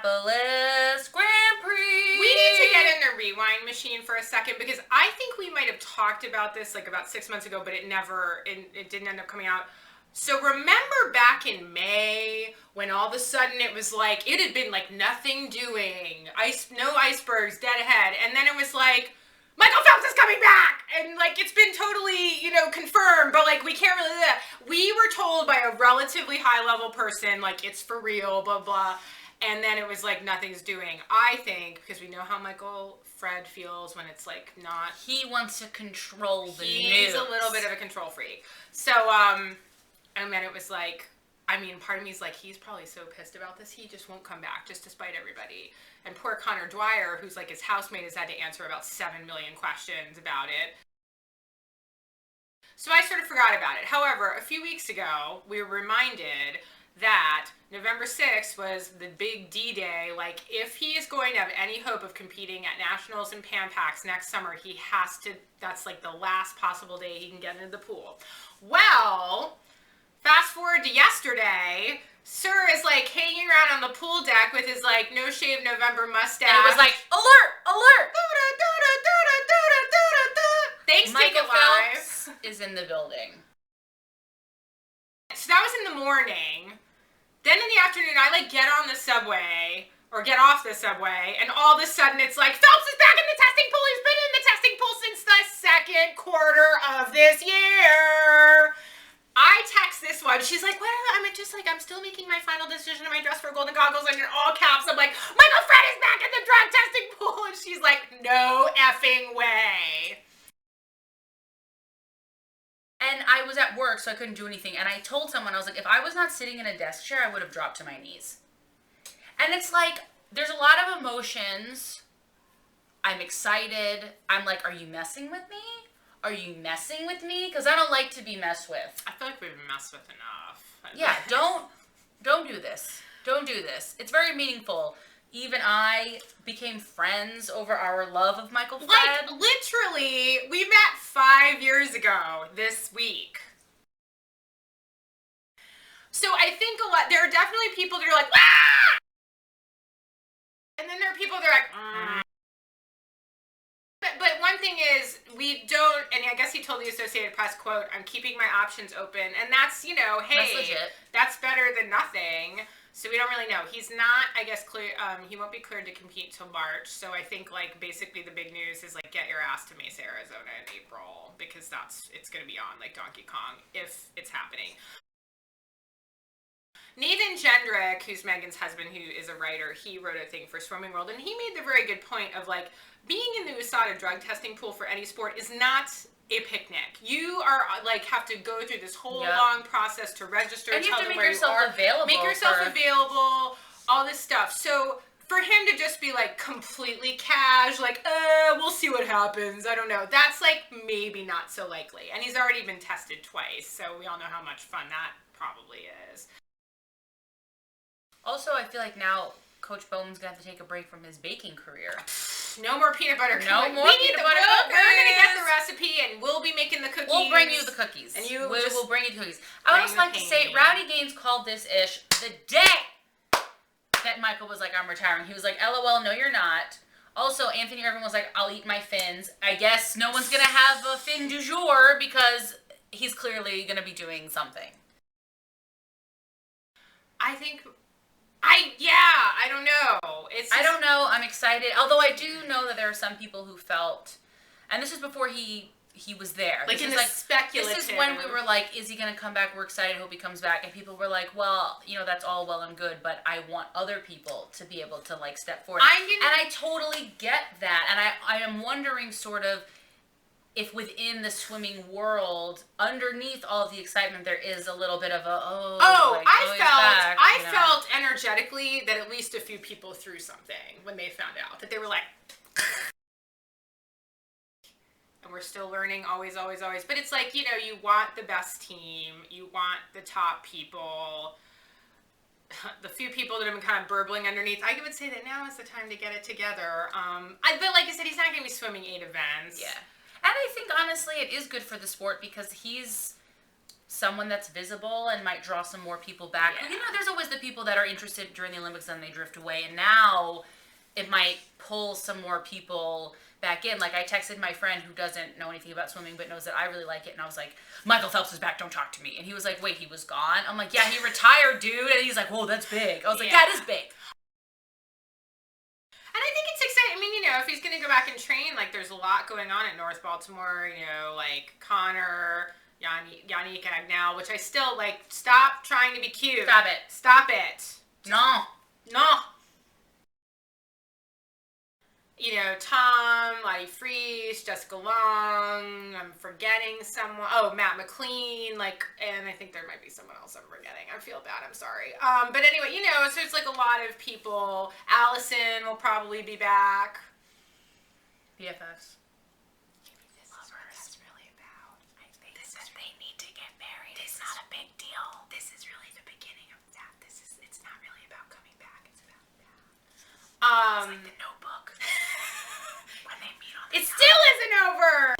Minneapolis Grand Prix. We need to get in the rewind machine for a second because I think we might have talked about this like about 6 months ago, but it didn't end up coming out. So remember back in May when all of a sudden it was like, it had been like nothing doing, no icebergs, dead ahead. And then it was like, Michael Phelps is coming back! And like, it's been totally, confirmed, but like, we can't really do that. We were told by a relatively high level person, like, it's for real, blah, blah. And then it was like, nothing's doing. I think, because we know how Fred feels when it's like not. He wants to control the news. He's a little bit of a control freak. So, and then it was like, part of me is like, he's probably so pissed about this, he just won't come back, just to spite everybody. And poor Connor Dwyer, who's like his housemate, has had to answer about 7 million questions about it. So I sort of forgot about it. However, a few weeks ago, we were reminded that November 6th was the big D-Day. Like, if he is going to have any hope of competing at Nationals and Pan Pacs next summer, he has to, that's like the last possible day he can get into the pool. Well, fast forward to yesterday, Sir is like hanging around on the pool deck with his like no shave November mustache. And it was like, alert, alert! Thanks, Michael Take It Live. Phelps is in the building. So that was in the morning. Then in the afternoon, I like get on the subway or get off the subway, and all of a sudden it's like, Phelps is back in the testing pool. He's been in the testing pool since the second quarter of this year. I text this one. She's like, what? I'm still making my final decision in my dress for golden goggles, and in all caps, I'm like, Michael Fred is back in the drug testing pool. And she's like, no effing way. And I was at work, so I couldn't do anything. And I told someone, I was like, if I was not sitting in a desk chair, I would have dropped to my knees. And it's like, there's a lot of emotions. I'm excited. I'm like, are you messing with me? Are you messing with me? Because I don't like to be messed with. I feel like we've been messed with enough. Yeah, don't do this. Don't do this. It's very meaningful. Even I became friends over our love of Michael Fred. Like, literally, we met 5 years ago this week. So I think there are definitely people that are like, ah! And then there are people that are like, mm. But one thing is, we don't, and I guess he told the Associated Press, quote, I'm keeping my options open. And that's, hey, that's legit. That's better than nothing. So we don't really know. He's not, I guess, clear. He won't be cleared to compete till March. So I think, like, basically the big news is, like, get your ass to Mesa, Arizona in April. Because it's going to be on, like, Donkey Kong, if it's happening. Nathan Jendrick, who's Megan's husband, who is a writer, he wrote a thing for Swimming World, and he made the very good point of, like, being in the USADA drug testing pool for any sport is not a picnic. You are, like, have to go through this whole long process to register. And you have to make yourself available. Make yourself available, all this stuff. So for him to just be, like, completely cash, like, we'll see what happens, I don't know, that's, like, maybe not so likely. And he's already been tested twice, so we all know how much fun that probably is. Also, I feel like now Coach Bowman's going to have to take a break from his baking career. No more peanut butter cookies. No more peanut butter cookies. We're going to get the recipe, and we'll be making the cookies. We'll bring you the cookies. And we'll bring you the cookies. I would also like to say, Rowdy Gaines called this ish the day that Michael was like, I'm retiring. He was like, LOL, no you're not. Also, Anthony Irvin was like, I'll eat my fins. I guess no one's going to have a fin du jour because he's clearly going to be doing something. I don't know. I don't know. I'm excited. Although I do know that there are some people who felt, and this is before he was there. Like in the speculative. This is when we were like, is he going to come back? We're excited. Hope he comes back. And people were like, well, that's all well and good, but I want other people to be able to like step forward. And I totally get that. And I am wondering sort of if within the swimming world, underneath all of the excitement, there is a little bit of I felt energetically that at least a few people threw something when they found out, that they were like, and we're still learning, always, always, always. But it's like, you want the best team, you want the top people, the few people that have been kind of burbling underneath. I would say that now is the time to get it together. But like I said, he's not going to be swimming 8 events. Yeah. And I think, honestly, it is good for the sport because he's someone that's visible and might draw some more people back. Yeah. You know, there's always the people that are interested during the Olympics and they drift away, and now it might pull some more people back in. Like, I texted my friend who doesn't know anything about swimming but knows that I really like it, and I was like, Michael Phelps is back, don't talk to me. And he was like, wait, he was gone? I'm like, yeah, he retired, dude. And he's like, whoa, that's big. I was like, yeah, it is big. And I think it's exciting. I mean, you know, if he's going to go back and train, like, there's a lot going on at North Baltimore, you know, like Connor, Yannick Agnel, which I still, like, stop trying to be cute. Stop it. Stop it. No. You know, Tom, Lottie Freese, Jessica Long, I'm forgetting someone. Oh, Matt McLean, like, and I think there might be someone else I'm forgetting. I feel bad, I'm sorry. But anyway, you know, so it's like a lot of people. Allison will probably be back. BFFs. That's really about. I think that they need to get married. It's not a big deal. This is really the beginning of that. It's not really about coming back. It's about that. It's like The Notebook. When they meet on the It still isn't over!